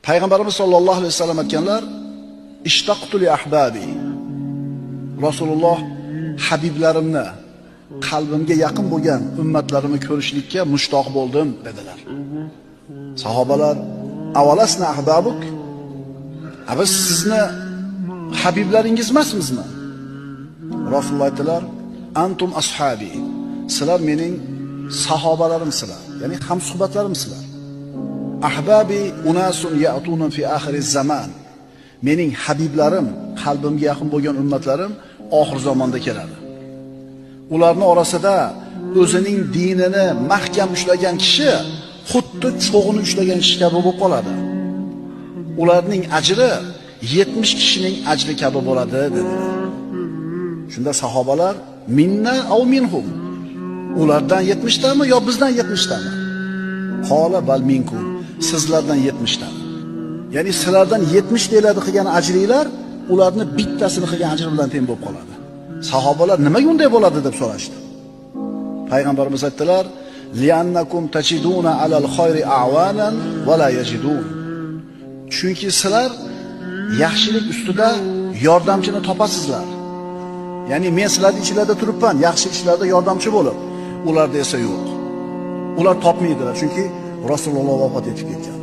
Payg'ambarimiz sollallohu alayhi vasallam aytganlar: "Ishtaqtu li ahbabi." Rasululloh habiblarimni, qalbimga yaqin bo'lgan ummatlarimni ko'rishlikka mushtoq bo'ldim dedilar. Sahobalar: "Avalasna ahbabuk?" Biz sizni habiblaringiz emasmizmi? Rasululloh aytdilar: "Antum ashabi." Sizlar mening sahobalarimsizlar, ya'ni hamsuhbatlarimsizlar. Ahbabi unasun ya'tuna fi oxiriz zaman. Mening habiblarim, qalbimga yaqin bo'lgan ummatlarim oxir zamonda keladi. Ularning orasida o'zining dinini mahkam ushlagan kishi xuddi cho'g'ini ushlagan kishi kabi bo'lib qoladi. Ularning ajri 70 kishining ajri kabi bo'ladi dedilar. Shunda sahobalar: "Minna aw minhum?" Ulardan 70 tami yo bizdan 70 tami? Qola bal minkum. Sizlardan 70 tami. Ya'ni sizlardan 70 deyiladi qilgan ajringlar ularni bittasini qilgan ajri bilan teng bo'lib qoladi. Sahobalar nimaga unday bo'ladi deb so'rashdi. Payg'ambarimiz aytdilar: "Li'annakum tajiduna alal khayri a'wanan va la yajidun." Chunki sizlar yaxshilik ustida yordamchini topasizlar. Ya'ni men sizlarning ichingizda turibman, yaxshi ishlarda yordamchi bo'lib, ularda esa yo'q. Ular topmaydilar, chunki Rasululloh vafot etib ketgan.